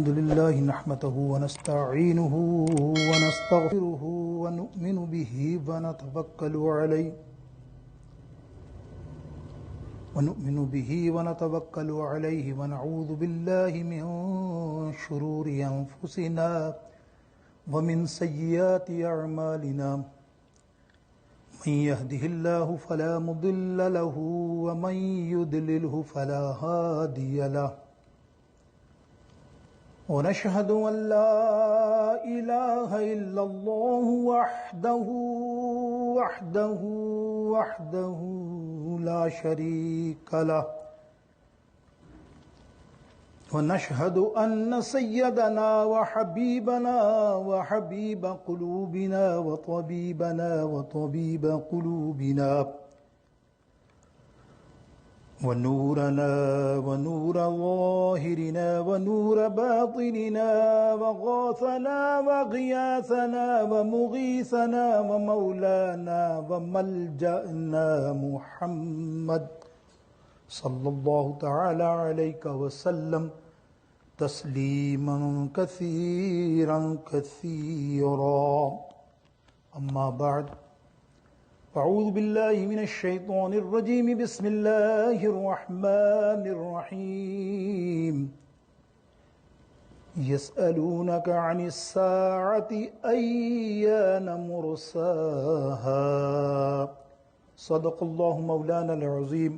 الحمد لله نحمده ونستعينه ونستغفره ونؤمن به ونتوكل عليه ونعوذ بالله من شرور أنفسنا ومن سيئات أعمالنا من يهده الله فلا مضل له ومن يضلله فلا هادي له ونشهد أن لا إله إلا الله وحده لا شريك له ونشهد أن سيدنا وحبيبنا وحبيب قلوبنا وطبيب قلوبنا ونورنا ونور ظاهرنا ونور باطننا وغاثنا وغياثنا ومغيثنا ومولانا وملجأنا محمد صلى الله تعالى عليك وسلم تسليما كثيرا كثيرا أما بعد أعوذ بالله من الشيطان الرجيم بسم الله الرحمن الرحيم يسألونك عن الساعة أيان مرساها صدق الله مولانا العظيم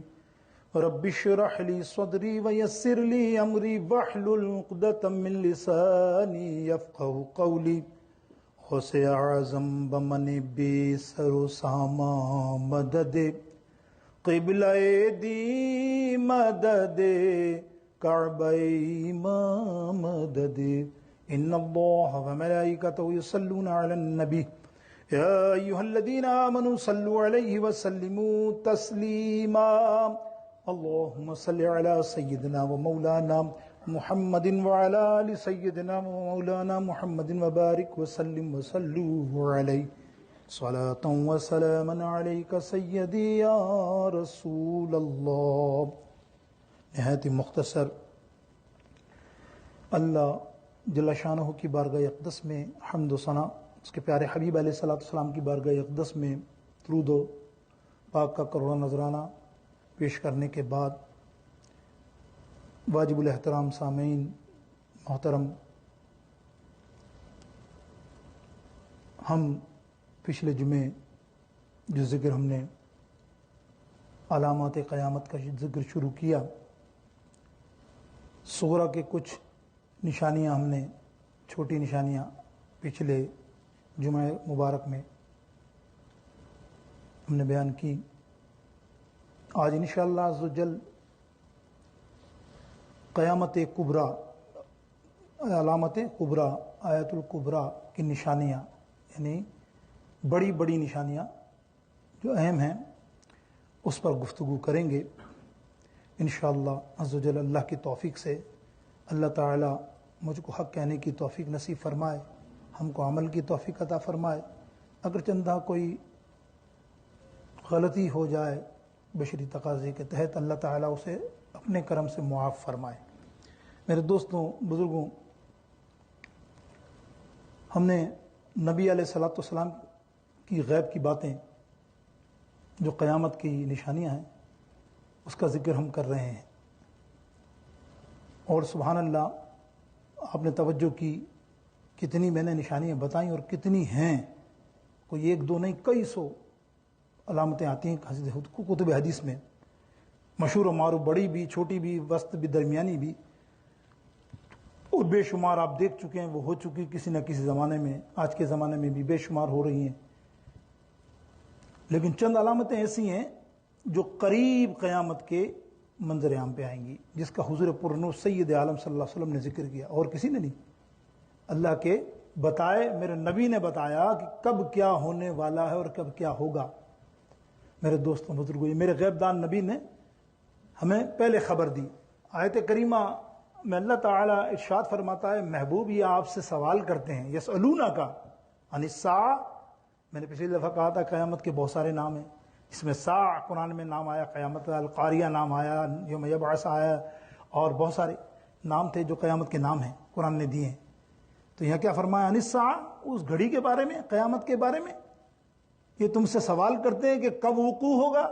رب اشرح لي صدري ويسر لي أمري واحلل عقدة من لساني يفقهوا قولي غوث اعظم بمن بے سر و ساما مدد قبلہ دی مدد کعبہ امام مدد ان اللہ وملائکته یصلون علی النبی یا ایہا الذین آمنوا صلوا علیہ وسلموا تسلیما اللہم صل علی سیدنا و مولانا محمد وعلى آل سيدنا ومولانا محمد وبارك وسلم وصلوا عليه صلاة وسلاما عليك سيدي يا رسول الله. نہایت مختصر اللہ جل شانہ کی بارگاہ اقدس میں حمد و ثنا، اس کے پیارے حبیب علیہ السلام کی بارگاہ اقدس میں درود و پاک کا کروڑا نذرانہ پیش کرنے کے بعد واجب الاحترام سامعین محترم، ہم پچھلے جمعے جو ذکر ہم نے علامات قیامت کا ذکر شروع کیا، صغریٰ کے کچھ نشانیاں ہم نے، چھوٹی نشانیاں پچھلے جمعہ مبارک میں ہم نے بیان کی. آج انشاءاللہ عز و جل قیامت کبریٰ، علامت کبریٰ، آیت الکبریٰ کی نشانیاں، یعنی بڑی بڑی نشانیاں جو اہم ہیں، اس پر گفتگو کریں گے انشاءاللہ عز و جل. اللہ کی توفیق سے اللہ تعالی مجھ کو حق کہنے کی توفیق نصیب فرمائے، ہم کو عمل کی توفیق عطا فرمائے. اگر چندہ کوئی غلطی ہو جائے بشری تقاضے کے تحت، اللہ تعالی اسے اپنے کرم سے معاف فرمائے. میرے دوستوں، بزرگوں، ہم نے نبی علیہ السلام کی غیب کی باتیں جو قیامت کی نشانیاں ہیں اس کا ذکر ہم کر رہے ہیں، اور سبحان اللہ آپ نے توجہ کی کتنی میں نے نشانیاں بتائیں اور کتنی ہیں، کوئی ایک دو نہیں، کئی سو علامتیں آتی ہیں کتب حدیث میں، مشہور و معروف، بڑی بھی، چھوٹی بھی، وسط بھی، درمیانی بھی، اور بے شمار آپ دیکھ چکے ہیں، وہ ہو چکی کسی نہ کسی زمانے میں، آج کے زمانے میں بھی بے شمار ہو رہی ہیں. لیکن چند علامتیں ایسی ہیں جو قریب قیامت کے منظر عام پہ آئیں گی، جس کا حضور پرنور سید عالم صلی اللہ علیہ وسلم نے ذکر کیا، اور کسی نے نہیں. اللہ کے بتائے، میرے نبی نے بتایا کہ کب کیا ہونے والا ہے اور کب کیا ہوگا. میرے دوستوں، بزرگوں، یہ میرے غیب دان نبی نے ہمیں پہلے خبر دی. آیت کریمہ میں اللہ تعالیٰ ارشاد فرماتا ہے، محبوب یہ آپ سے سوال کرتے ہیں، یسألونک عن الساعہ. میں نے پچھلی دفعہ کہا تھا قیامت کے بہت سارے نام ہیں، اس میں ساعہ قرآن میں نام آیا، قیامت، القاریہ نام آیا، یوم یبعث آیا، اور بہت سارے نام تھے جو قیامت کے نام ہیں قرآن نے دیے ہیں. تو یہاں کیا فرمایا؟ انسا، اس گھڑی کے بارے میں، قیامت کے بارے میں یہ تم سے سوال کرتے ہیں کہ کب وقوع ہوگا.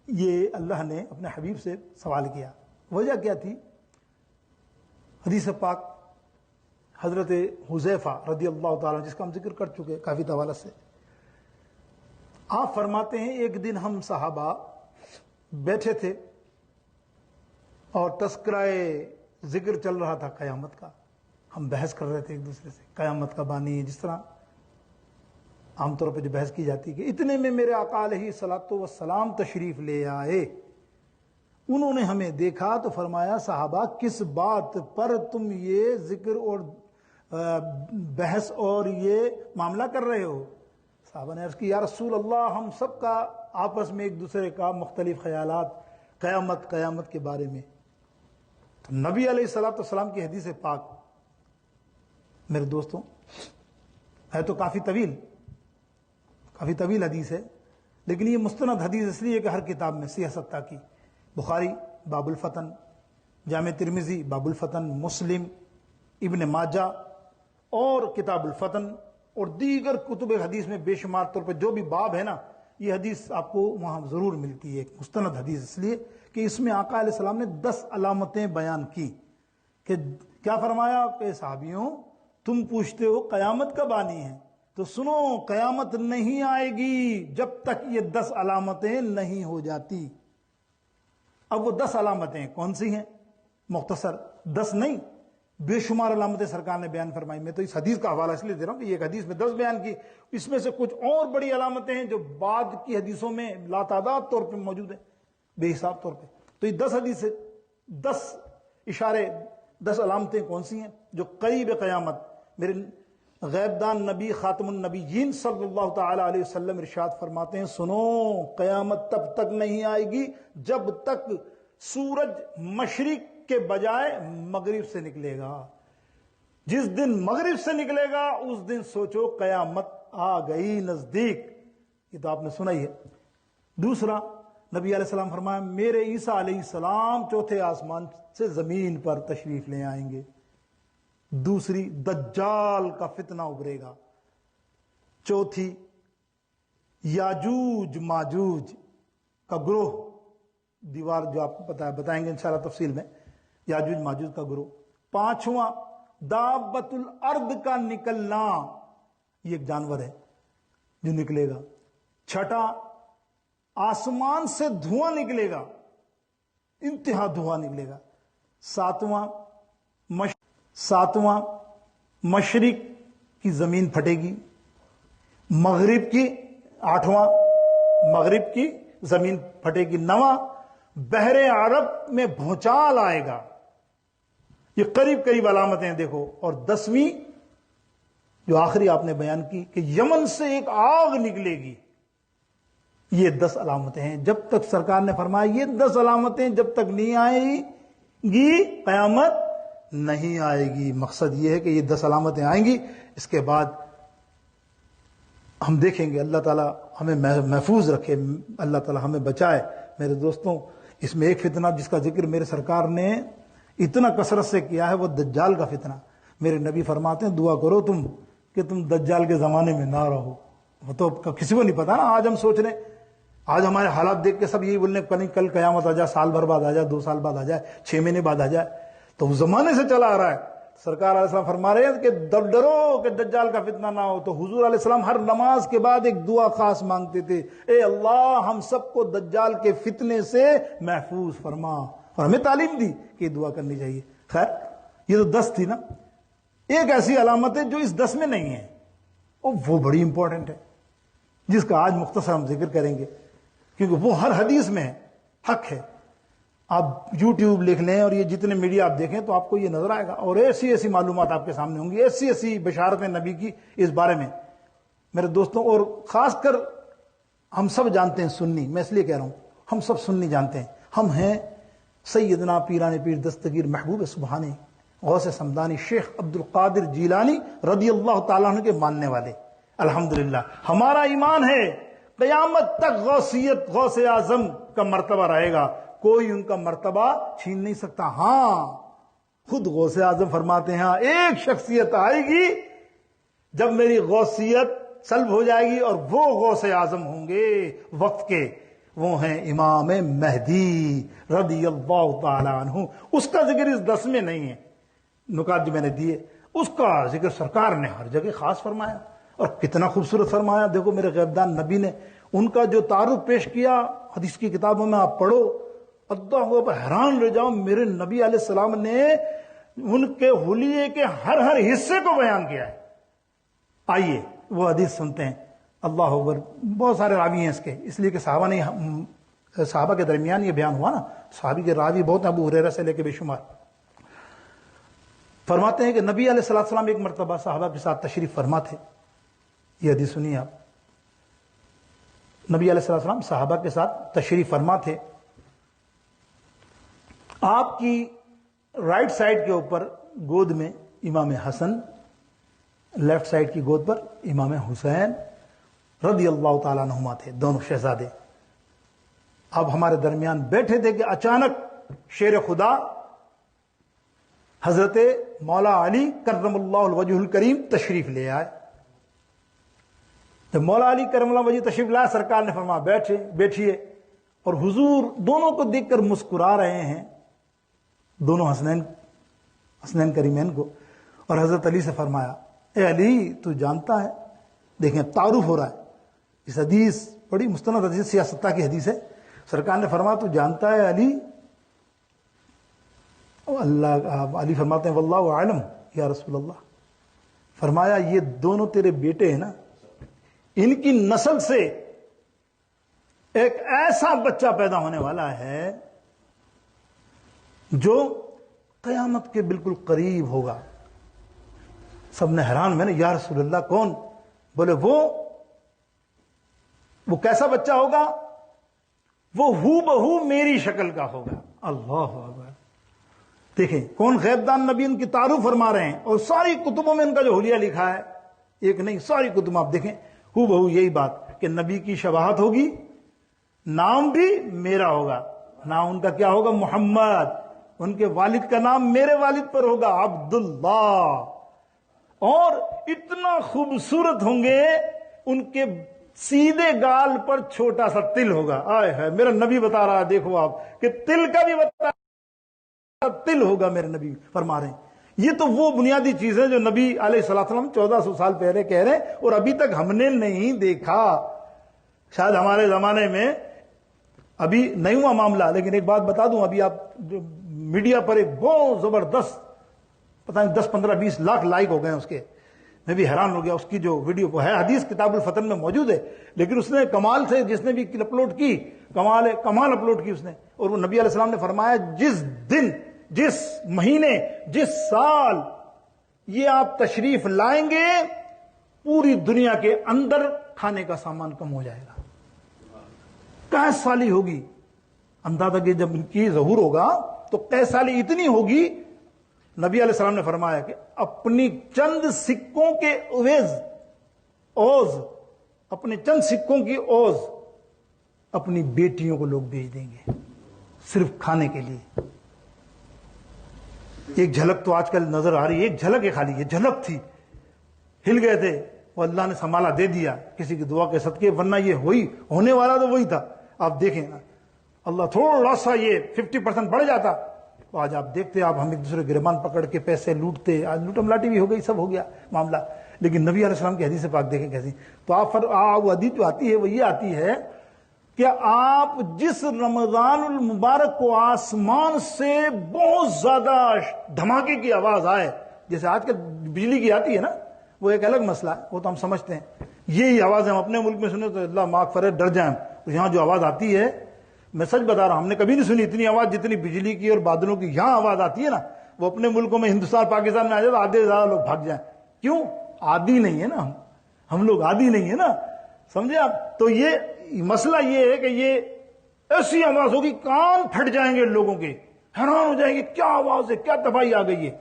یہ اللہ نے اپنے حبیب سے سوال کیا. وجہ کیا تھی؟ حدیث پاک حضرت حذیفہ رضی اللہ تعالیٰ جس کا ہم ذکر کر چکے کافی طوالت سے، آپ فرماتے ہیں ایک دن ہم صحابہ بیٹھے تھے اور تذکرہ ذکر چل رہا تھا قیامت کا. ہم بحث کر رہے تھے ایک دوسرے سے، قیامت کا بانی، جس طرح عام طور پہ جو بحث کی جاتی ہے. کہ اتنے میں میرے آقا علیہ الصلوۃ والسلام تشریف لے آئے. انہوں نے ہمیں دیکھا تو فرمایا صحابہ کس بات پر تم یہ ذکر اور بحث اور یہ معاملہ کر رہے ہو؟ صحابہ نے عرض کی یا رسول اللہ ہم سب کا آپس میں ایک دوسرے کا مختلف خیالات قیامت کے بارے میں. تو نبی علیہ الصلوۃ والسلام کی حدیث پاک میرے دوستوں ہے تو کافی طویل حدیث ہے، لیکن یہ مستند حدیث اس لیے کہ ہر کتاب میں صحیح ستہ کی، بخاری باب الفتن، جامع ترمذی باب الفتن، مسلم، ابن ماجہ اور کتاب الفتن اور دیگر کتب حدیث میں بے شمار طور پر جو بھی باب ہے نا، یہ حدیث آپ کو وہاں ضرور ملتی ہے. ایک مستند حدیث اس لیے کہ اس میں آقا علیہ السلام نے 10 علامتیں بیان کی. کہ کیا فرمایا کہ صحابیوں تم پوچھتے ہو قیامت کب آنی ہے، تو سنو قیامت نہیں آئے گی جب تک یہ 10 علامتیں نہیں ہو جاتی. اب وہ 10 علامتیں کون سی ہیں؟ مختصر 10 نہیں، بے شمار علامتیں سرکار نے بیان فرمائی. میں تو اس حدیث کا حوالہ اس لیے دے رہا ہوں کہ یہ ایک حدیث میں 10 بیان کی، اس میں سے کچھ اور بڑی علامتیں ہیں جو بعد کی حدیثوں میں لاتعداد طور پہ موجود ہیں، بے حساب طور پہ. تو یہ 10 حدیث 10 اشارے 10 علامتیں کون سی ہیں جو قریب قیامت میرے غیب دان نبی خاتم النبیین صلی اللہ تعالی علیہ وسلم ارشاد فرماتے ہیں سنو قیامت تب تک نہیں آئے گی جب تک سورج مشرق کے بجائے مغرب سے نکلے گا. جس دن مغرب سے نکلے گا اس دن سوچو قیامت آ گئی نزدیک. یہ تو آپ نے سنا ہی ہے. دوسرا نبی علیہ السلام فرمایا میرے عیسیٰ علیہ السلام چوتھے آسمان سے زمین پر تشریف لے آئیں گے. دوسری دجال کا فتنہ ابھرے گا. چوتھی یاجوج ماجوج کا گروہ، دیوار جو آپ کو بتائیں گے انشاءاللہ تفصیل میں، یاجوج ماجوج کا گروہ. پانچواں دابت الارض کا نکلنا، یہ ایک جانور ہے جو نکلے گا. چھٹا آسمان سے دھواں نکلے گا، انتہا دھواں نکلے گا. ساتواں مشرق کی زمین پھٹے گی. مغرب کی آٹھواں مغرب کی زمین پھٹے گی. نواں بحر عرب میں بھونچال آئے گا. یہ قریب قریب علامتیں ہیں دیکھو. اور 10ویں جو آخری آپ نے بیان کی کہ یمن سے ایک آگ نکلے گی. یہ 10 علامتیں ہیں. جب تک سرکار نے فرمایا یہ 10 علامتیں جب تک نہیں آئیں گی قیامت نہیں آئے گی. مقصد یہ ہے کہ یہ 10 علامتیں آئیں گی. اس کے بعد ہم دیکھیں گے. اللہ تعالیٰ ہمیں محفوظ رکھے، اللہ تعالیٰ ہمیں بچائے. میرے دوستوں اس میں ایک فتنہ جس کا ذکر میرے سرکار نے اتنا کثرت سے کیا ہے وہ دجال کا فتنہ. میرے نبی فرماتے ہیں دعا کرو تم کہ تم دجال کے زمانے میں نہ رہو. وہ تو کسی کو نہیں پتا نا. آج ہم سوچ رہے ہیں، آج ہمارے حالات دیکھ کے سب یہی بولنے کل قیامت آ جائے، سال بھر بعد آ جائے، 2 سال بعد آ جائے، 6 مہینے بعد آ جائے. تو وہ زمانے سے چلا آ رہا ہے. سرکار علیہ السلام فرما رہے ہیں کہ ڈرو کہ دجال کا فتنہ نہ ہو. تو حضور علیہ السلام ہر نماز کے بعد ایک دعا خاص مانگتے تھے، اے اللہ ہم سب کو دجال کے فتنے سے محفوظ فرما. اور ہمیں تعلیم دی کہ یہ دعا کرنی چاہیے. خیر یہ تو 10 تھی نا. ایک ایسی علامت ہے جو اس 10 میں نہیں ہے اور وہ بڑی امپورٹنٹ ہے جس کا آج مختصر ہم ذکر کریں گے کیونکہ وہ ہر حدیث میں حق ہے. آپ یوٹیوب لکھ لیں اور یہ جتنے میڈیا آپ دیکھیں تو آپ کو یہ نظر آئے گا اور ایسی ایسی معلومات آپ کے سامنے ہوں گی، ایسی ایسی بشارتیں نبی کی اس بارے میں. میرے دوستوں اور خاص کر ہم سب جانتے ہیں سنی، میں اس لیے کہہ رہا ہوں ہم سب سنی جانتے ہیں. ہم ہیں سیدنا پیران پیر دستگیر محبوب سبحانی غوث سمدانی شیخ عبد القادر جیلانی رضی اللہ تعالیٰ عنہ کے ماننے والے. الحمدللہ ہمارا ایمان ہے قیامت تک غوثیت غوث اعظم کا مرتبہ رہے گا، کوئی ان کا مرتبہ چھین نہیں سکتا. ہاں خود غوث اعظم فرماتے ہیں ہاں ایک شخصیت آئے گی جب میری غوثیت سلب ہو جائے گی، اور وہ غوث اعظم ہوں گے وقت کے، وہ ہیں امام مہدی رضی اللہ تعالی عنہ۔ اس کا ذکر اس 10 میں نہیں ہے، نکات جو میں نے دیے اس کا ذکر سرکار نے ہر جگہ خاص فرمایا، اور کتنا خوبصورت فرمایا۔ دیکھو میرے غیبدان نبی نے ان کا جو تعارف پیش کیا، حدیث کی کتابوں میں آپ پڑھو، اللہ پر حیران رہ جاؤ، میرے نبی علیہ السلام نے ان کے حلیے کے ہر حصے کو بیان کیا ہے۔ آئیے وہ حدیث سنتے ہیں۔ اللہ اکبر، بہت سارے راوی ہیں اس کے، اس لیے کہ صحابہ کے درمیان یہ بیان ہوا نا، صحابی کے راوی بہت ہیں، ابو ہریرہ سے لے کے بے شمار۔ فرماتے ہیں کہ نبی علیہ السلام ایک مرتبہ صحابہ کے ساتھ تشریف فرما تھے۔ یہ حدیث سنیے آپ، نبی علیہ السلام صحابہ کے ساتھ تشریف فرما تھے، آپ کی رائٹ سائڈ کے اوپر گود میں امام حسن، لیفٹ سائڈ کی گود پر امام حسین رضی اللہ تعالیٰ عنہما تھے، دونوں شہزادے۔ اب ہمارے درمیان بیٹھے تھے کہ اچانک شیر خدا حضرت مولا علی کرم اللہ الوجہ الکریم تشریف لے آئے۔ جب مولا علی کرم اللہ وجہ تشریف لائے، سرکار نے فرمایا بیٹھیے، اور حضور دونوں کو دیکھ کر مسکرا رہے ہیں، دونوں حسنین کریمین کو، اور حضرت علی سے فرمایا اے علی تو جانتا ہے، دیکھیں تعارف ہو رہا ہے، اس حدیث بڑی مستند حدیث سیاستہ کی حدیث ہے۔ سرکار نے فرمایا تو جانتا ہے علی؟ علی فرماتے ہیں واللہ اعلم یا رسول اللہ، فرمایا یہ دونوں تیرے بیٹے ہیں نا، ان کی نسل سے ایک ایسا بچہ پیدا ہونے والا ہے جو قیامت کے بالکل قریب ہوگا۔ سب نے حیران، میں نے یا رسول اللہ کون؟ بولے وہ کیسا بچہ ہوگا؟ وہ ہو بہو میری شکل کا ہوگا۔ اللہ اکبر، دیکھیں کون غیبدان نبی ان کی تعارف فرما رہے ہیں، اور ساری کتبوں میں ان کا جو حلیہ لکھا ہے، ایک نہیں ساری کتب آپ دیکھیں، ہو بہو یہی بات کہ نبی کی شباہت ہوگی، نام بھی میرا ہوگا، نام ان کا کیا ہوگا؟ محمد، ان کے والد کا نام میرے والد پر ہوگا عبداللہ، اور اتنا خوبصورت ہوں گے، ان کے سیدھے گال پر چھوٹا سا تل ہوگا۔ آئے ہے میرا نبی بتا رہا ہے، دیکھو آپ کہ تل کا بھی بتا رہا، تل ہوگا، میرے نبی فرما رہے ہیں۔ یہ تو وہ بنیادی چیزیں جو نبی علیہ السلام 1400 سال پہلے کہہ رہے ہیں، اور ابھی تک ہم نے نہیں دیکھا۔ شاید ہمارے زمانے میں ابھی نہیں ہوا معاملہ، لیکن ایک بات بتا دوں، ابھی آپ میڈیا پر ایک بہت زبردست پتہ نہیں 10-15-20 لاکھ لائک ہو گئے اس کے، میں بھی حیران ہو گیا۔ اس کی جو ویڈیو ہے حدیث کتاب الفتن میں موجود ہے، لیکن اس نے کمال سے، جس نے بھی اپلوڈ کی، کمال اپلوڈ کی اس نے، اور وہ نبی علیہ السلام نے فرمایا جس دن، جس مہینے، جس سال یہ آپ تشریف لائیں گے، پوری دنیا کے اندر کھانے کا سامان کم ہو جائے گا۔ کیس سالی ہوگی، اندازہ کہ جب ان کی ظہور ہوگا تو کیس سالی اتنی ہوگی، نبی علیہ السلام نے فرمایا کہ اپنی چند سکوں کے اوز، اپنے چند سکوں کی اوز اپنی بیٹیوں کو لوگ بھیج دیں گے صرف کھانے کے لیے۔ ایک جھلک تو آج کل نظر آ رہی ہے، ایک جھلک ہے خالی، یہ جھلک تھی، ہل گئے تھے، وہ اللہ نے سنبھالا دے دیا کسی کی دعا کے صدقے، ورنہ یہ ہونے والا تو وہی تھا۔ آپ دیکھیں اللہ تھوڑا سا یہ 50% بڑھ جاتا، تو آج آپ دیکھتے، آپ ہم ایک دوسرے گرمان پکڑ کے پیسے لوٹتے، آج لوٹم لاٹی بھی ہو گئی، سب ہو گیا معاملہ۔ لیکن نبی علیہ السلام کی حدیث پاک دیکھیں کیسی، تو وہ حدیث جو آتی ہے وہ یہ آتی ہے کہ آپ جس رمضان المبارک کو آسمان سے بہت زیادہ دھماکے کی آواز آئے، جیسے آج کل بجلی کی آتی ہے نا، وہ ایک الگ مسئلہ ہے، وہ تو ہم سمجھتے ہیں، یہی آواز ہم اپنے ملک میں سنے تو اللہ معاف کرے ڈر جائیں، تو یہاں جو آواز آتی ہے، میں سچ بتا رہا ہوں، ہم نے کبھی نہیں سنی اتنی آواز جتنی بجلی کی اور بادلوں کی یہاں آواز آتی ہے نا، وہ اپنے ملکوں میں ہندوستان پاکستان میں آ جائے تو آدھے زیادہ لوگ بھاگ جائیں۔ کیوں؟ عادی نہیں ہے نا، ہم لوگ عادی نہیں ہے نا، سمجھے آپ؟ تو یہ مسئلہ یہ ہے کہ یہ ایسی آواز ہوگی کان پھٹ جائیں گے لوگوں کے، حیران ہو جائیں گے کیا آواز ہے، کیا تباہی آ گئی ہے۔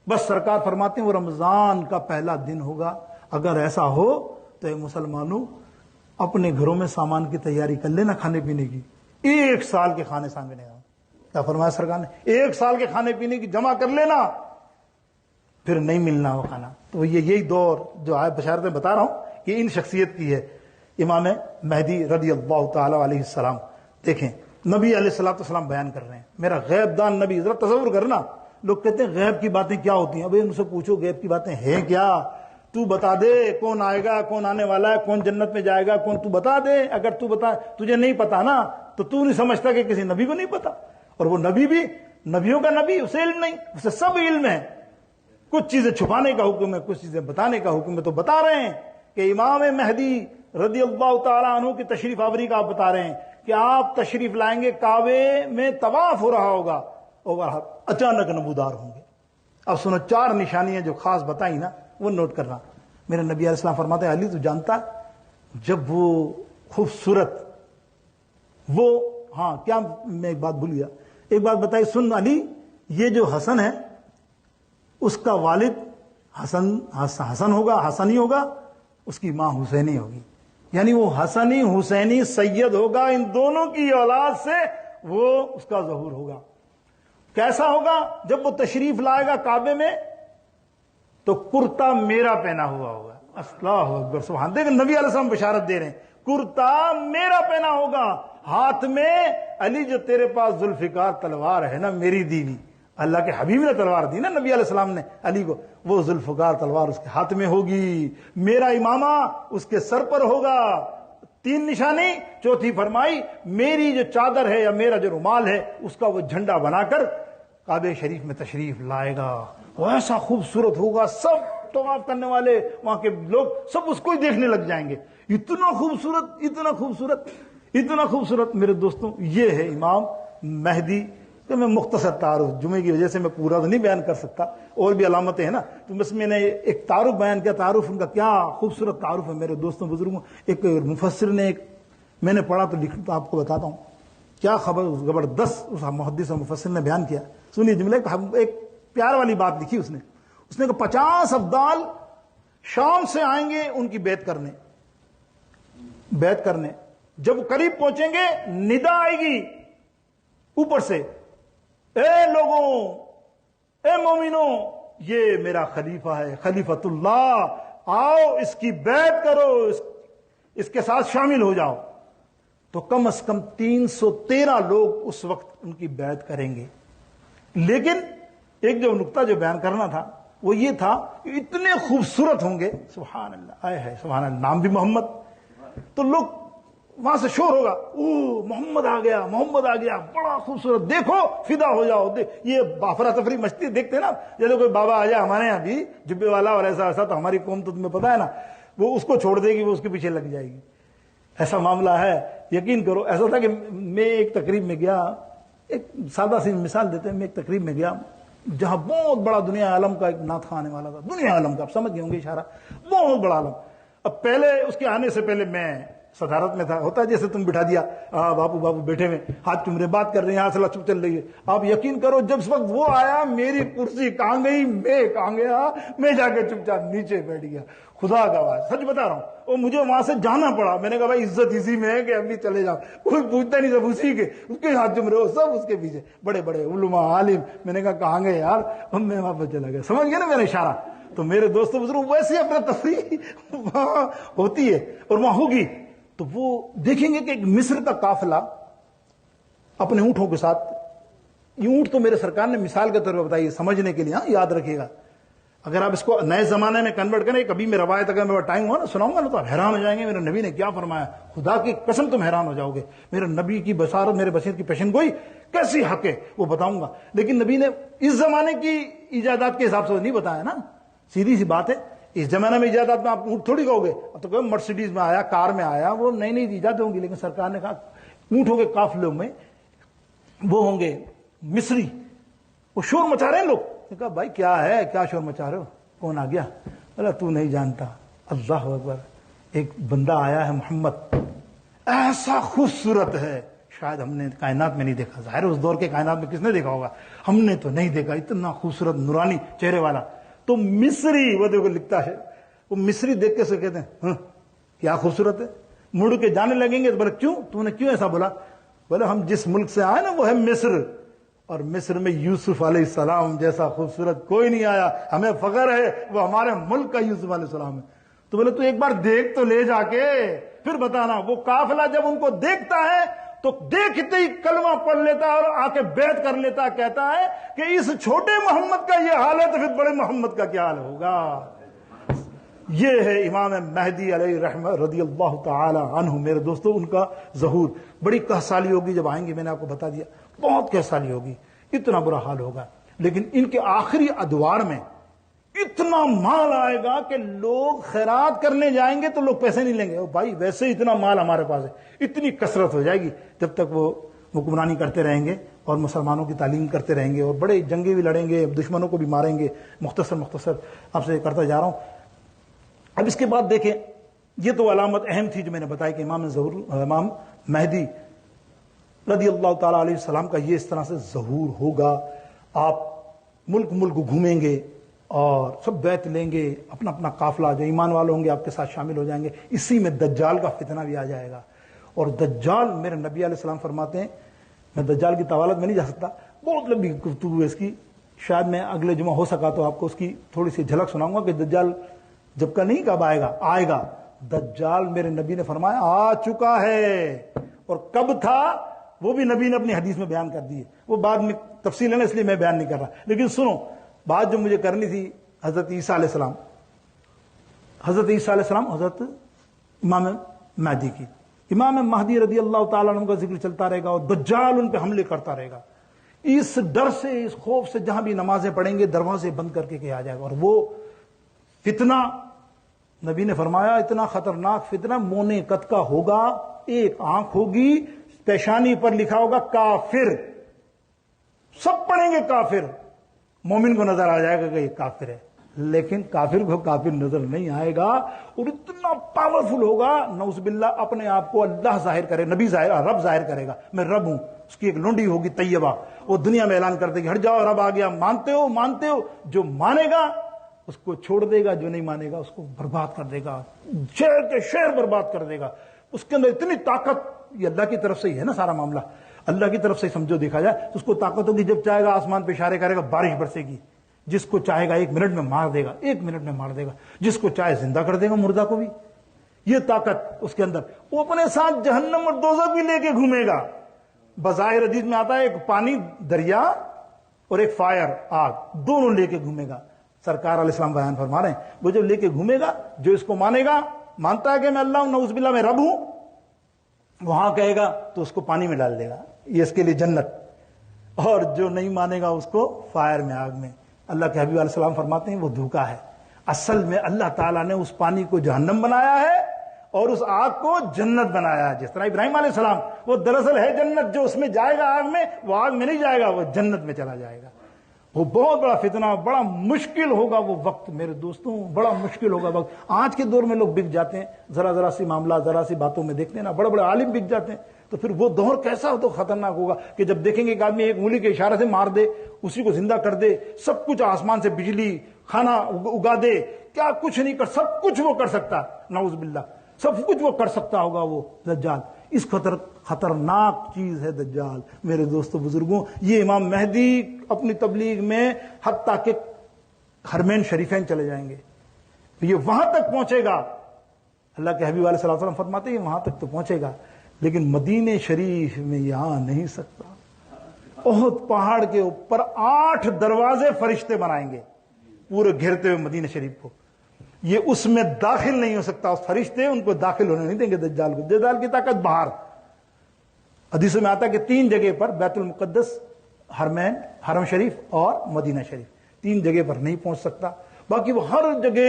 بس سرکار فرماتے ہیں وہ رمضان کا پہلا دن ہوگا، اگر ایسا ہو تو اے مسلمانوں اپنے گھروں میں سامان کی تیاری کر لینا کھانے پینے کی، 1 سال کے کھانے سامنے آؤ، کیا فرمایا سرکار نے؟ 1 سال کے کھانے پینے کی جمع کر لینا، پھر نہیں ملنا وہ کھانا۔ تو یہی دور جو آئے بشارتیں بتا رہا ہوں کہ ان شخصیت کی ہے، امام مہدی رضی اللہ تعالی علیہ السلام۔ دیکھیں نبی علیہ الصلوۃ والسلام بیان کر رہے ہیں، میرا غیب دان نبی۔ ذرا تصور کرنا، لوگ کہتے ہیں غیب کی باتیں کیا ہوتی ہیں؟ ابھی ان سے پوچھو غیب کی باتیں ہیں کیا؟ تو بتا دے کون آئے گا، کون آنے والا ہے، کون جنت میں جائے گا، کون، تو بتا دے۔ اگر تو بتا، تجھے نہیں پتا نا تو تو نہیں سمجھتا کہ کسی نبی کو نہیں پتا، اور وہ نبی بھی نبیوں کا نبی، اسے علم نہیں، اسے سب علم ہے۔ کچھ چیزیں چھپانے کا حکم ہے، کچھ چیزیں بتانے کا حکم ہے۔ تو بتا رہے ہیں کہ امام مہدی رضی اللہ تعالیٰ عنہ کی تشریف آوری کا آپ بتا رہے ہیں کہ آپ تشریف لائیں گے، کعبے میں طواف ہو رہا ہوگا اور اچانک نمودار ہوں گے۔ اب سنو 4 نشانیاں جو خاص بتائیں نا وہ نوٹ کرنا۔ میرے نبی علیہ السلام فرماتے ہیں، علی تو جانتا جب وہ خوبصورت، وہ ہاں کیا، میں ایک بات بھول گیا، ایک بات بتائی، سن علی، یہ جو حسن ہے اس کا والد حسن ہوگا، حسنی ہوگا، اس کی ماں حسینی ہوگی، یعنی وہ حسنی حسینی سید ہوگا، ان دونوں کی اولاد سے وہ اس کا ظہور ہوگا۔ کیسا ہوگا؟ جب وہ تشریف لائے گا کعبے میں تو کرتا میرا پہنا ہوا ہوگا۔ اللہ اکبر سبحان۔ دیکھ نبی علیہ السلام بشارت دے رہے ہیں، کرتا میرا پہنا ہوگا، ہاتھ میں علی جو تیرے پاس ذوالفقار تلوار ہے نا میری دیوی، اللہ کے حبیب نے تلوار دی نا نبی علیہ السلام نے علی کو، وہ ذوالفقار تلوار اس کے ہاتھ میں ہوگی، میرا امامہ اس کے سر پر ہوگا۔ 3 نشانی۔ چوتھی فرمائی، میری جو چادر ہے یا میرا جو رومال ہے اس کا وہ جھنڈا بنا کر کعبہ شریف میں تشریف لائے گا۔ وہ ایسا خوبصورت ہوگا، سب طواف کرنے والے وہاں کے لوگ سب اس کو ہی دیکھنے لگ جائیں گے، اتنا خوبصورت، اتنا خوبصورت، اتنا خوبصورت۔ میرے دوستوں یہ ہے امام مہدی۔ تو میں مختصر تعارف، جمعے کی وجہ سے میں پورا تو نہیں بیان کر سکتا، اور بھی علامتیں ہیں نا، تو بس میں نے ایک تعارف بیان کیا۔ تعارف ان کا کیا خوبصورت تعارف ہے میرے دوستوں بزرگوں۔ ایک مفسر نے، میں نے پڑھا تو لکھ تو آپ کو بتاتا ہوں کیا خبر زبردست اس محدث اور مفسر نے بیان کیا۔ سنیے جملے، ایک پیار والی بات لکھی اس نے کہا 50 ابدال شام سے آئیں گے ان کی بیعت کرنے، جب قریب پہنچیں گے ندا آئے گی اوپر سے، اے لوگوں، اے مومنوں، یہ میرا خلیفہ ہے، خلیفۃ اللہ، آؤ اس کی بیعت کرو، اس کے ساتھ شامل ہو جاؤ۔ تو کم از کم 313 لوگ اس وقت ان کی بیعت کریں گے۔ لیکن ایک جو نقطہ جو بیان کرنا تھا وہ یہ تھا کہ اتنے خوبصورت ہوں گے، سبحان اللہ، آئے ہے سبحان اللہ، نام بھی محمد، تو لوگ وہاں سے شور ہوگا، او محمد آ گیا، محمد آ گیا، بڑا خوبصورت، دیکھو فدا ہو جاؤ۔ یہ افراتفری مچتی دیکھتے نا، جیسے کوئی بابا آ جائے ہمارے یہاں بھی جبے والا اور ایسا ایسا، تو ہماری قوم تو تمہیں پتا ہے نا، وہ اس کو چھوڑ دے گی، وہ اس کے پیچھے لگ جائے گی۔ ایسا معاملہ ہے، یقین کرو۔ ایسا تھا کہ میں ایک تقریب میں گیا، ایک سادہ سی مثال دیتے ہیں، میں ایک تقریب میں گیا جہاں بہت بڑا دنیا عالم کا ایک نعت خواں آنے والا تھا، دنیا عالم کا، آپ سمجھ گئے ہوں گے اشارہ، بہت بڑا عالم۔ اب پہلے اس کے آنے سے پہلے میں صدارت میں تھا، ہوتا ہے جیسے تم بٹھا دیا، باپو بیٹھے ہوئے، ہاتھ چمرے، بات کر رہے ہیں، یہاں سے چپ چل رہی ہے۔ آپ یقین کرو جب اس وقت وہ آیا، میری کرسی کہاں گئی، میں کہاں گیا، میں جا کے چپ چاپ نیچے بیٹھ گیا۔ خدا کا واضح سچ بتا رہا ہوں، اور مجھے وہاں سے جانا پڑا۔ میں نے کہا بھائی عزت اسی میں ہے کہ ابھی چلے جاؤ، کوئی پوچھتا نہیں، سب اسی کے، اس کے ہاتھ چم رہے ہو، سب اس کے پیچھے، بڑے بڑے علماء عالم۔ میں نے کہا کہاں گئے یار، میں واپس چلا گیا۔ سمجھ گئے نا میرا اشارہ؟ تو میرے دوستوں بزرگ ویسے اپنا تفریح وہاں ہوتی ہے اور وہاں ہوگی۔ تو وہ دیکھیں گے کہ ایک مصر کا قافلہ اپنے اونٹوں کے ساتھ، یہ اونٹ تو میرے سرکار نے مثال کے طور پر بتائی سمجھنے کے لیے، ہاں یاد رکھیے گا۔ اگر آپ اس کو نئے زمانے میں کنورٹ کریں، کبھی میں روایت اگر میرا ٹائم ہوا نا سناؤں گا نا تو حیران ہو جائیں گے میرے نبی نے کیا فرمایا، خدا کی قسم تم حیران ہو جاؤ گے۔ میرے نبی کی بصارت، میرے بصیرت کی پیشن گوئی کیسی حق ہے وہ بتاؤں گا، لیکن نبی نے اس زمانے کی ایجادات کے حساب سے نہیں بتایا نا، سیدھی سی بات ہے۔ اس زمانے میں ایجادات میں آپ اونٹ تھوڑی کہو گے، اب تو کہ مرسیڈیز میں آیا، کار میں آیا، وہ نئی نئی ایجاد ہوں گی، لیکن سرکار نے کہا اونٹوں کے قافلوں میں وہ ہوں گے مصری، وہ شور مچا رہے ہیں لوگ۔ نے کہا بھائی کیا ہے، کیا شور مچا رہے ہو، کون آ گیا؟ بولا تو نہیں جانتا، اللہ اکبر، ایک بندہ آیا ہے محمد، ایسا خوبصورت ہے شاید ہم نے کائنات میں نہیں دیکھا، ظاہر اس دور کے کائنات میں کس نے دیکھا ہوگا، ہم نے تو نہیں دیکھا، اتنا خوبصورت نورانی چہرے والا۔ تو مصری، وہ دیکھو لکھتا ہے، وہ مصری دیکھ کے سے کہتے ہیں ہاں کیا خوبصورت ہے، مڑ کے جانے لگیں گے۔ بولے کیوں، تو نے کیوں ایسا بولا؟ بولے ہم جس ملک سے آئے نا وہ ہے مصر، اور مصر میں یوسف علیہ السلام جیسا خوبصورت کوئی نہیں آیا، ہمیں فخر ہے وہ ہمارے ملک کا یوسف علیہ السلام ہے۔ تو بولے تو ایک بار دیکھ تو لے جا کے پھر بتانا۔ وہ قافلہ جب ان کو دیکھتا ہے تو دیکھتے ہی کلمہ پڑھ لیتا ہے اور آ کے بیعت کر لیتا، کہتا ہے کہ اس چھوٹے محمد کا یہ حال ہے تو پھر بڑے محمد کا کیا حال ہوگا۔ یہ ہے امام مہدی علیہ رحمہ رضی اللہ تعالی عنہ۔ میرے دوستو ان کا ظہور بڑی کہسالی ہوگی جب آئیں گے، میں نے آپ کو بتا دیا بہت کہسالی ہوگی، اتنا برا حال ہوگا، لیکن ان کے آخری ادوار میں اتنا مال آئے گا کہ لوگ خیرات کرنے جائیں گے تو لوگ پیسے نہیں لیں گے، بھائی ویسے اتنا مال ہمارے پاس ہے، اتنی کثرت ہو جائے گی جب تک وہ حکمرانی کرتے رہیں گے اور مسلمانوں کی تعلیم کرتے رہیں گے اور بڑے جنگیں بھی لڑیں گے، دشمنوں کو بھی ماریں گے۔ مختصر آپ سے کرتا جا رہا ہوں۔ اب اس کے بعد دیکھیں، یہ تو علامت اہم تھی جو میں نے بتایا کہ امام مہدی رضی اللہ تعالیٰ علیہ السلام کا یہ اس طرح سے ظہور ہوگا۔ آپ ملک گھومیں گے اور سب بیعت لیں گے، اپنا اپنا قافلہ جو ایمان والے ہوں گے آپ کے ساتھ شامل ہو جائیں گے۔ اسی میں دجال کا فتنہ بھی آ جائے گا، اور دجال میرے نبی علیہ السلام فرماتے ہیں، میں دجال کی طوالت میں نہیں جا سکتا، بہت لمبی گفتگو ہے اس کی، شاید میں اگلے جمعہ ہو سکا تو آپ کو اس کی تھوڑی سی جھلک سناؤں گا کہ دجال جب کا نہیں کب آئے گا۔ دجال میرے نبی نے فرمایا آ چکا ہے، اور کب تھا وہ بھی نبی نے اپنی حدیث میں بیان کر دی ہے، وہ بعد میں تفصیل ہے نا اس لیے میں بیان نہیں کر رہا، لیکن سنو بات جو مجھے کرنی تھی حضرت عیسیٰ علیہ السلام، حضرت امام مہدی کی۔ امام مہدی رضی اللہ تعالیٰ عنہ کا ذکر چلتا رہے گا اور دجال ان پہ حملے کرتا رہے گا، اس ڈر سے اس خوف سے جہاں بھی نمازیں پڑھیں گے دروازے بند کر کے کیا جائے گا، اور وہ فتنہ نبی نے فرمایا اتنا خطرناک فتنہ مونے قد کا ہوگا، ایک آنکھ ہوگی پیشانی پر لکھا ہوگا کافر، سب پڑھیں گے کافر، مومن کو نظر آ جائے گا کہ یہ کافر ہے، لیکن کافر کو کافر نظر نہیں آئے گا، اور اتنا پاورفل ہوگا نعوذ باللہ اپنے آپ کو اللہ ظاہر کرے، رب ظاہر کرے گا میں رب ہوں۔ اس کی ایک لونڈی ہوگی طیبہ، وہ دنیا میں اعلان کر دے گی ہٹ جاؤ رب آ گیا، مانتے ہو، جو مانے گا اس کو چھوڑ دے گا، جو نہیں مانے گا اس کو برباد کر دے گا، شہر کے شہر برباد کر دے گا۔ اس کے اندر اتنی طاقت، یہ اللہ کی طرف سے ہی ہے نا سارا معاملہ، اللہ کی طرف سے سمجھو دیکھا جائے تو اس کو طاقت ہوگی، جب چاہے گا آسمان پہ اشارے کرے گا بارش برسے گی، جس کو چاہے گا 1 منٹ میں مار دے گا، جس کو چاہے زندہ کر دے گا مردہ کو بھی، یہ طاقت اس کے اندر۔ وہ اپنے ساتھ جہنم اور دوزخ بھی لے کے گھومے گا۔ بظاہر حدیث میں آتا ہے ایک پانی دریا اور ایک فائر آگ، دونوں لے کے گھومے گا۔ سرکار علیہ السلام بیان فرما رہے ہیں وہ جب لے کے گھومے گا، جو اس کو مانے گا، مانتا ہے کہ میں اللہ ہوں نعوذ باللہ میں رب ہوں، وہاں کہے گا تو اس کو پانی میں ڈال دے گا، یہ اس کے لیے جنت، اور جو نہیں مانے گا اس کو فائر میں، آگ میں۔ اللہ کے حبیب علیہ السلام فرماتے ہیں وہ دھوکا ہے، اصل میں اللہ تعالیٰ نے اس پانی کو جہنم بنایا ہے اور اس آگ کو جنت بنایا ہے۔ جس طرح ابراہیم علیہ السلام وہ دراصل ہے جنت، جو اس میں جائے گا آگ میں، وہ آگ میں نہیں جائے گا، وہ جنت میں چلا جائے گا۔ وہ بہت بڑا فتنہ، بڑا مشکل ہوگا وہ وقت میرے دوستوں، بڑا مشکل ہوگا وقت۔ آج کے دور میں لوگ بک جاتے ہیں، ذرا سی معاملہ، ذرا سی باتوں میں دیکھتے ہیں نا، بڑے بڑے عالم بک جاتے ہیں، تو پھر وہ دور کیسا ہو تو خطرناک ہوگا کہ جب دیکھیں گے ایک آدمی ایک انگلی کے اشارے سے مار دے، اسی کو زندہ کر دے، سب کچھ آسمان سے بجلی کھانا اگا دے، کیا کچھ نہیں کر، سب کچھ وہ کر سکتا، نعوذ باللہ سب کچھ وہ کر سکتا ہوگا وہ دجال۔ اس خطرناک چیز ہے دجال میرے دوستو بزرگوں۔ یہ امام مہدی اپنی تبلیغ میں حتیٰ کہ حرمین شریفین چلے جائیں گے، یہ وہاں تک پہنچے گا، اللہ کے حبیب علیہ السلام فرماتے ہیں وہاں تک تو پہنچے گا، لیکن مدینے شریف میں یہ آ نہیں سکتا۔ احد پہاڑ کے اوپر 8 دروازے فرشتے بنائیں گے پورے گھیرتے ہوئے مدینہ شریف کو، یہ اس میں داخل نہیں ہو سکتا، اس فرشتے ان کو داخل ہونے نہیں دیں گے دجال کو۔ دجال کی طاقت باہر، حدیثوں میں آتا ہے کہ 3 جگہ پر، بیت المقدس، حرمین، حرم شریف اور مدینہ شریف، 3 جگہ پر نہیں پہنچ سکتا، باقی وہ ہر جگہ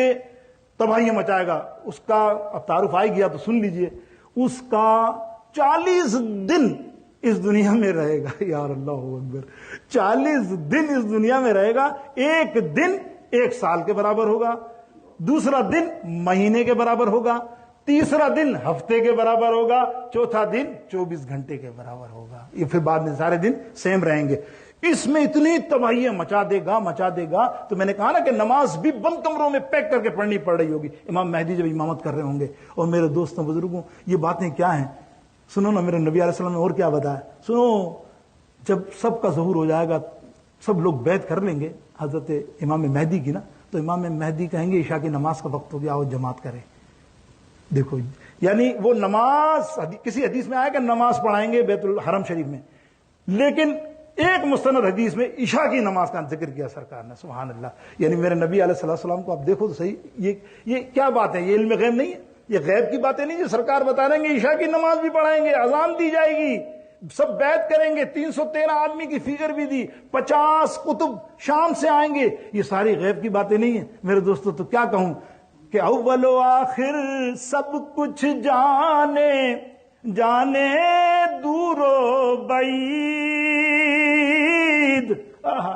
تباہیاں مچائے گا۔ اس کا اب تعارف آئی گیا تو سن لیجئے، اس کا 40 دن اس دنیا میں رہے گا، یار اللہ اکبر، 40 دن اس دنیا میں رہے گا، ایک دن 1 سال کے برابر ہوگا، دوسرا دن مہینے کے برابر ہوگا، تیسرا دن ہفتے کے برابر ہوگا، چوتھا دن 24 گھنٹے کے برابر ہوگا، یہ پھر بعد میں سارے دن سیم رہیں گے۔ اس میں اتنی تباہیاں مچا دے گا، تو میں نے کہا نا کہ نماز بھی بند کمروں میں پیک کر کے پڑھنی پڑ رہی ہوگی امام مہدی جب امامت کر رہے ہوں گے۔ اور میرے دوستوں بزرگوں، یہ باتیں کیا ہیں؟ سنو نا، میرے نبی علیہ السلام نے اور کیا بتایا، سنو، جب سب کا ظہور ہو جائے گا، سب لوگ بیعت کر لیں گے حضرت امام مہدی کی نا، تو امام مہدی کہیں گے عشاء کی نماز کا وقت ہو گیا، آؤ جماعت کریں۔ دیکھو یعنی وہ نماز، کسی حدیث میں آیا کہ نماز پڑھائیں گے بیت الحرم شریف میں، لیکن ایک مستند حدیث میں عشاء کی نماز کا ذکر کیا سرکار نے، سبحان اللہ۔ یعنی میرے نبی علیہ الصلوۃ والسلام کو آپ دیکھو تو صحیح، یہ کیا بات ہے؟ یہ علم غیب نہیں ہے، یہ غیب کی باتیں نہیں، جو سرکار بتا رہے ہیں عشاء کی نماز بھی پڑھائیں گے، اذان دی جائے گی، سب بیعت کریں گے، 313 آدمی کی فگر بھی دی، 50 کتب شام سے آئیں گے، یہ ساری غیب کی باتیں نہیں ہیں میرے دوستو۔ تو کیا کہوں کہ اول و آخر سب کچھ جانے دور و بعید،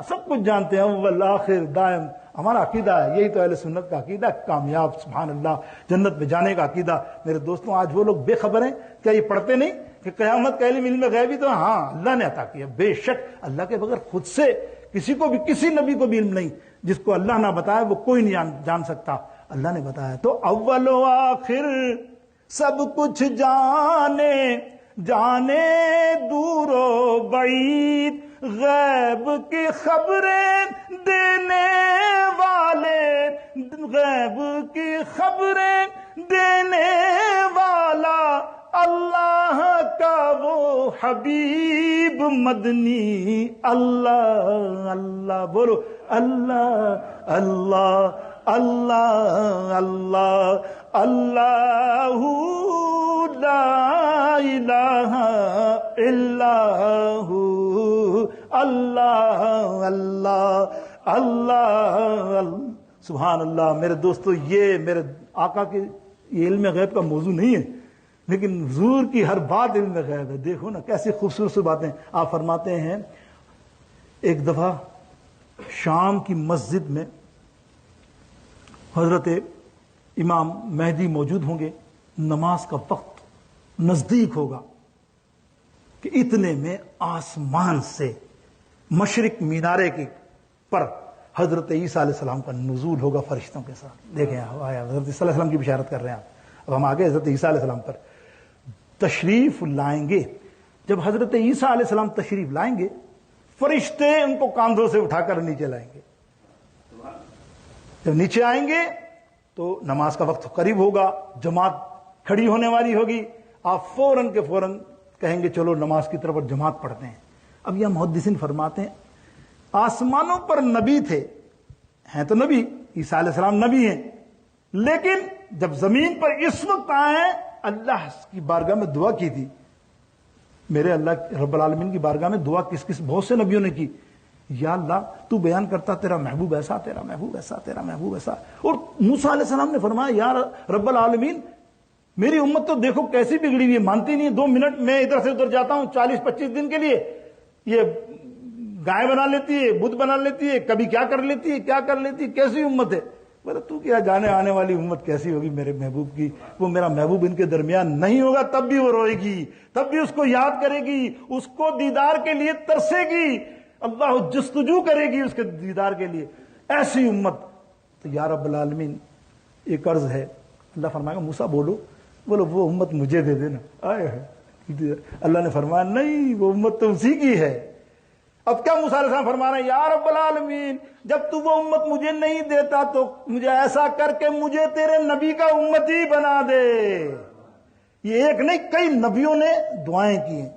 سب کچھ جانتے ہیں، اول آخر دائم، ہمارا عقیدہ ہے، یہی تو اہل سنت کا عقیدہ، کامیاب، سبحان اللہ، جنت میں جانے کا عقیدہ۔ میرے دوستوں آج وہ لوگ بے خبر ہیں، کیا یہ پڑھتے نہیں کہ قیامت کا علم غیبی تو ہاں اللہ نے عطا کیا؟ بے شک اللہ کے بغیر خود سے کسی کو بھی، کسی نبی کو بھی علم نہیں، جس کو اللہ نہ بتائے وہ کوئی نہیں جان سکتا، اللہ نے بتایا۔ تو اول و آخر سب کچھ جانے دور و بعید، غیب کی خبریں دینے والے، غیب کی خبریں دینے والا اللہ کا وہ حبیب مدنی، اللہ اللہ بولو، اللہ اللہ اللہ اللہ اللہ لا الہ الا ہو، اللہ اللہ اللہ، سبحان اللہ۔ میرے دوستو یہ میرے آقا کے یہ علم غیب کا موضوع نہیں ہے، لیکن حضور کی ہر بات علم غیب ہے۔ دیکھو نا کیسی خوبصورت باتیں آپ فرماتے ہیں۔ ایک دفعہ شام کی مسجد میں حضرت امام مہدی موجود ہوں گے، نماز کا وقت نزدیک ہوگا کہ اتنے میں آسمان سے مشرق مینارے کے پر حضرت عیسیٰ علیہ السلام کا نزول ہوگا فرشتوں کے ساتھ۔ دیکھیں آیا حضرت عیسیٰ علیہ السلام کی بشارت کر رہے ہیں آپ۔ اب ہم آگے حضرت عیسیٰ علیہ السلام پر تشریف لائیں گے۔ جب حضرت عیسیٰ علیہ السلام تشریف لائیں گے، فرشتے ان کو کاندھوں سے اٹھا کر نیچے لائیں گے۔ جب نیچے آئیں گے تو نماز کا وقت قریب ہوگا، جماعت کھڑی ہونے والی ہوگی، آپ فوراً کے فوراً کہیں گے چلو نماز کی طرف جماعت پڑھتے ہیں۔ اب یہ محدثین فرماتے ہیں آسمانوں پر نبی تھے، ہیں تو نبی، عیسیٰ علیہ السلام نبی ہیں، لیکن جب زمین پر اس وقت آئے اللہ کی بارگاہ میں دعا کی تھی، میرے اللہ رب العالمین کی بارگاہ میں دعا کس بہت سے نبیوں نے کی، یا اللہ تو بیان کرتا تیرا محبوب ایسا، تیرا محبوب ایسا، تیرا محبوب ایسا۔ اور موسیٰ علیہ السلام نے فرمایا یا رب العالمین میری امت تو دیکھو کیسی بگڑی ہوئی ہے، مانتی نہیں ہے، 2 منٹ میں ادھر سے ادھر جاتا ہوں 40-25 دن کے لیے یہ گائے بنا لیتی ہے، بت بنا لیتی ہے، کبھی کیا کر لیتی ہے، کیا کر لیتی ہے، کیسی امت ہے؟ بولے تو کیا جانے آنے والی امت کیسی ہوگی میرے محبوب کی، وہ میرا محبوب ان کے درمیان نہیں ہوگا تب بھی وہ روئے گی، تب بھی اس کو یاد کرے گی، اس کو دیدار کے لیے ترسے گی، اللہ جستجو کرے گی اس کے دیدار کے لیے، ایسی امت۔ تو یا رب العالمین ایک عرض ہے، اللہ فرمائے گا موسیٰ بولو وہ امت مجھے دے دینا۔ اللہ نے فرمایا نہیں، وہ امت تو اسی کی ہے۔ اب کیا موسیٰ علیہ السلام فرما رہے ہیں یا رب العالمین جب تو وہ امت مجھے نہیں دیتا تو مجھے ایسا کر کے مجھے تیرے نبی کا امتی بنا دے۔ یہ ایک نہیں کئی نبیوں نے دعائیں کی ہیں،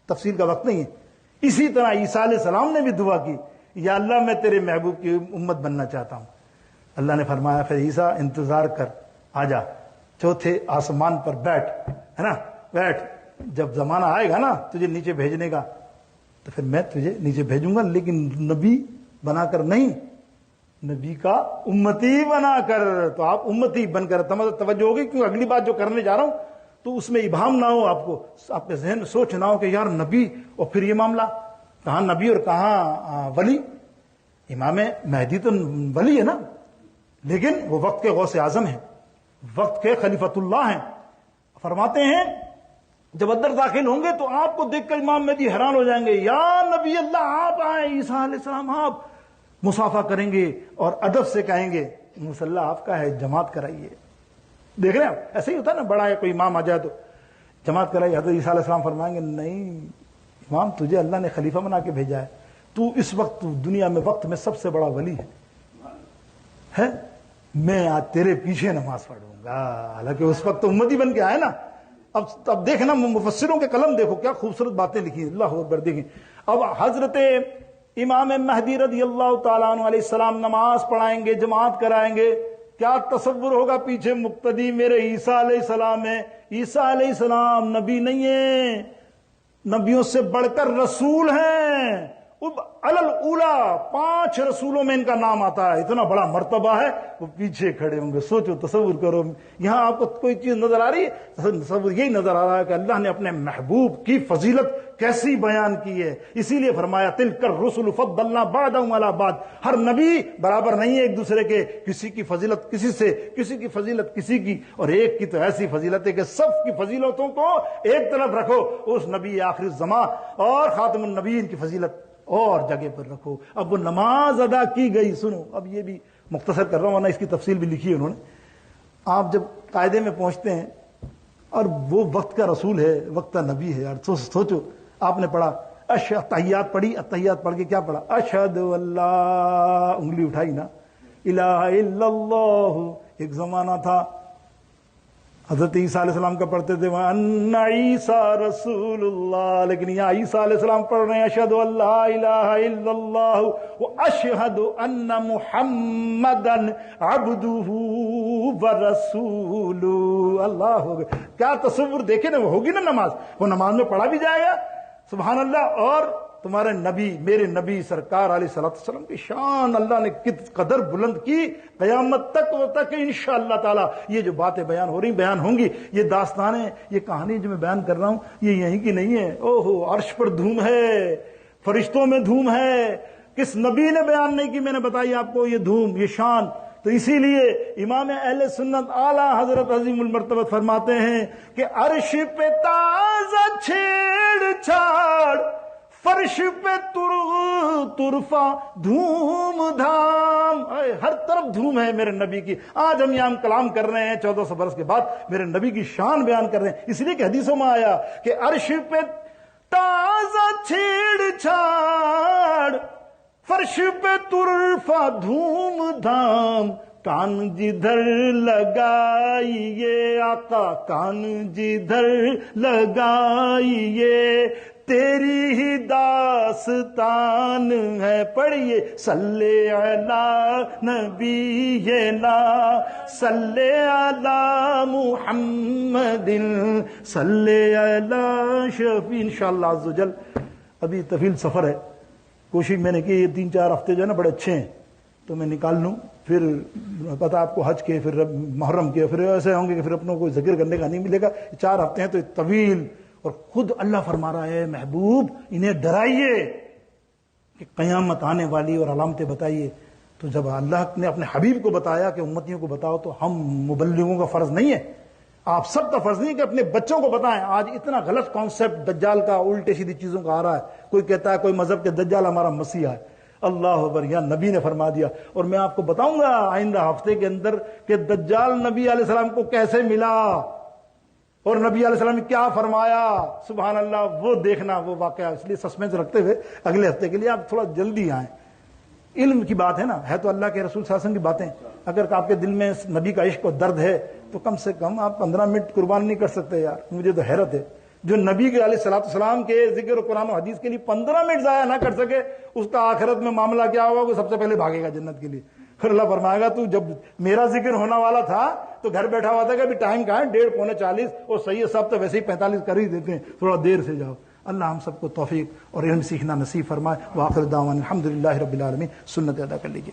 تفصیل کا وقت نہیں ہے۔ اسی طرح عیسیٰ علیہ السلام نے بھی دعا کی یا اللہ میں تیرے محبوب کی امت بننا چاہتا ہوں۔ اللہ نے فرمایا پھر عیسیٰ انتظار کر، آ جا چوتھے آسمان پر بیٹھ، ہے نا، بیٹھ، جب زمانہ آئے گا نا تجھے نیچے بھیجنے کا تو پھر میں تجھے نیچے بھیجوں گا، لیکن نبی بنا کر نہیں، نبی کا امتی بنا کر۔ تو آپ امتی بن کر توجہ ہوگی، کیوں اگلی بات جو کرنے جا رہا ہوں تو اس میں ابہام نہ ہو، آپ کو آپ کے ذہن سوچ نہ ہو کہ یار نبی اور پھر یہ معاملہ، کہاں نبی اور کہاں ولی؟ امام مہدی تو ولی ہے نا، لیکن وہ وقت کے غوث اعظم ہیں، وقت کے خلیفۃ اللہ ہیں۔ فرماتے ہیں جب اندر داخل ہوں گے تو آپ کو دیکھ کر امام مہدی حیران ہو جائیں گے، یا نبی اللہ آپ آئے، عیسیٰ علیہ السلام آپ، مصافحہ کریں گے اور ادب سے کہیں گے مصلی آپ کا ہے، جماعت کرائیے۔ دیکھ رہے ہیں ایسے ہی ہوتا ہے نا، بڑا ہے کوئی امام آ جائے تو جماعت کرائیے، حضرت عیسیٰ علیہ السلام فرمائیں گے نہیں امام تجھے اللہ نے خلیفہ بنا کے بھیجا ہے، تو اس وقت دنیا میں وقت میں سب سے بڑا ولی ہے، میں آج تیرے پیچھے نماز پڑھوں گا، حالانکہ اس وقت تو امتی بن کے آئے نا۔ اب دیکھنا مفسروں کے قلم دیکھو کیا خوبصورت باتیں لکھی ہیں، اللہ اکبر دیکھیں۔ اب حضرت امام مہدی رضی اللہ تعالیٰ عنہ علیہ السلام نماز پڑھائیں گے، جماعت کرائیں گے، کیا تصور ہوگا پیچھے مقتدی میرے عیسیٰ علیہ السلام ہے۔ عیسیٰ علیہ السلام نبی نہیں ہیں، نبیوں سے بڑھ کر رسول ہیں، اولا 5 رسولوں میں ان کا نام آتا ہے، اتنا بڑا مرتبہ ہے، وہ پیچھے کھڑے ہوں گے۔ سوچو، تصور کرو، یہاں آپ کو کوئی چیز نظر آ رہی ہے؟ تصور یہی نظر آ رہا ہے کہ اللہ نے اپنے محبوب کی فضیلت کیسی بیان کی ہے، اسی لیے فرمایا تلک الرسل فضلنا بعضهم علی بعض۔ ہر نبی برابر نہیں ہے ایک دوسرے کے، کسی کی فضیلت کسی سے، کسی کی فضیلت کسی کی، اور ایک کی تو ایسی فضیلت ہے کہ سب کی فضیلتوں کو ایک طرف رکھو، اس نبی آخر الزمان اور خاتم النبیین کی فضیلت اور جگہ پر رکھو۔ اب وہ نماز ادا کی گئی، سنو، اب یہ بھی مختصر کر رہا ہوں ورنہ اس کی تفصیل بھی لکھی ہے انہوں نے۔ آپ جب قاعدے میں پہنچتے ہیں اور وہ وقت کا رسول ہے، وقت کا نبی ہے، یار سوچو، آپ نے پڑھا تحیات پڑھی، تحیات پڑھ کے کیا پڑھا؟ اشہد اللہ، انگلی اٹھائی نا، الہ الا اللہ۔ ایک زمانہ تھا حضرت عیسیٰ علیہ السلام کا پڑھتے تھے وَأَنَّ عِيسَىٰ رَسُولُ اللَّهِ، لیکن یہاں عیسیٰ علیہ السلام پڑھ رہے ہیں اشہد اللہ الہ الا اللہ واشہد ان محمدًا عبدہ ورسولہ۔ اللہ ہوگا، کیا تصور دیکھیں نا، وہ ہوگی نا نماز، وہ نماز میں پڑھا بھی جائے گا، سبحان اللہ۔ اور تمہارے نبی، میرے نبی سرکار علیہ الصلوۃ والسلام کی شان اللہ نے کس قدر بلند کی، قیامت تک وہ تک انشاءاللہ تعالی یہ جو باتیں بیان ہو رہی بیان ہوں گی۔ یہ داستانیں، یہ کہانی جو میں بیان کر رہا ہوں یہ یہیں کی نہیں ہے، اوہو عرش پر دھوم ہے، فرشتوں میں دھوم ہے، کس نبی نے بیان نہیں کی، میں نے بتائی آپ کو یہ دھوم، یہ شان۔ تو اسی لیے امام اہل سنت اعلیٰ حضرت عظیم المرتبت فرماتے ہیں کہ عرش پہ تازہ چھیڑ چھاڑ، فرش پہ ترفا دھوم دھام، ہر طرف دھوم ہے میرے نبی کی۔ آج ہم یہاں کلام کر رہے ہیں 1400 برس کے بعد، میرے نبی کی شان بیان کر رہے ہیں، اس لیے کہ حدیثوں میں آیا کہ عرش پہ تازہ چھیڑ چھاڑ، فرش پہ ترفا دھوم دھام، کان جدھر لگائیے آقا، کان جدھر لگائیے، تیری ہی داستان ہے، پڑھیے صلی علی نبینا، صلی علی محمد، صلی علی شفیع۔ انشاءاللہ عز و جل ابھی طویل سفر ہے، کوشش میں نے کی یہ 3-4 ہفتے جو ہے نا بڑے اچھے ہیں تو میں نکال لوں، پھر پتہ آپ کو حج کے، پھر محرم کے، پھر ایسے ہوں گے کہ پھر اپنوں کو ذکر کرنے کا نہیں ملے گا۔ 4 ہفتے ہیں تو طویل، اور خود اللہ فرما رہا ہے محبوب انہیں ڈرائیے کہ قیامت آنے والی اور علامتیں بتائیے۔ تو جب اللہ نے اپنے حبیب کو بتایا کہ امتیوں کو بتاؤ، تو ہم مبلغوں کا فرض نہیں ہے، آپ سب کا فرض نہیں ہے کہ اپنے بچوں کو بتائیں۔ آج اتنا غلط کانسیپٹ دجال کا، الٹے سیدھی چیزوں کا آ رہا ہے، کوئی کہتا ہے کوئی مذہب کے دجال ہمارا مسیح ہے، اللہ اکبر، یا نبی نے فرما دیا۔ اور میں آپ کو بتاؤں گا آئندہ ہفتے کے اندر کہ دجال نبی علیہ السلام کو کیسے ملا اور نبی علیہ السلام نے کیا فرمایا، سبحان اللہ، وہ دیکھنا وہ واقعہ۔ اس لیے سسپینس رکھتے ہوئے اگلے ہفتے کے لیے آپ تھوڑا جلدی آئیں۔ علم کی بات ہے نا، ہے تو اللہ کے رسول صلی اللہ علیہ وسلم کی باتیں، اگر آپ کے دل میں نبی کا عشق و درد ہے تو کم سے کم آپ 15 منٹ قربان نہیں کر سکتے یار؟ مجھے تو حیرت ہے، جو نبی کے علیہ الصلوۃ والسلام کے ذکر و قرآن و حدیث کے لیے 15 منٹ ضائع نہ کر سکے، اس کا آخرت میں معاملہ کیا ہوگا؟ وہ سب سے پہلے بھاگے گا جنت کے لیے۔ پھر اللہ فرمائے گا تو جب میرا ذکر ہونا والا تھا تو گھر بیٹھا ہوا تھا کہ ابھی ٹائم کہاں ہے، 1:30 پونے 40، اور صحیح ہے صاحب تو ویسے ہی 45 کر ہی دیتے ہیں، تھوڑا دیر سے جاؤ۔ اللہ ہم سب کو توفیق اور علم سیکھنا نصیب فرمائے۔ وآخر دعوانا الحمدللہ رب العالمین۔ سنت ادا کر لیجیے۔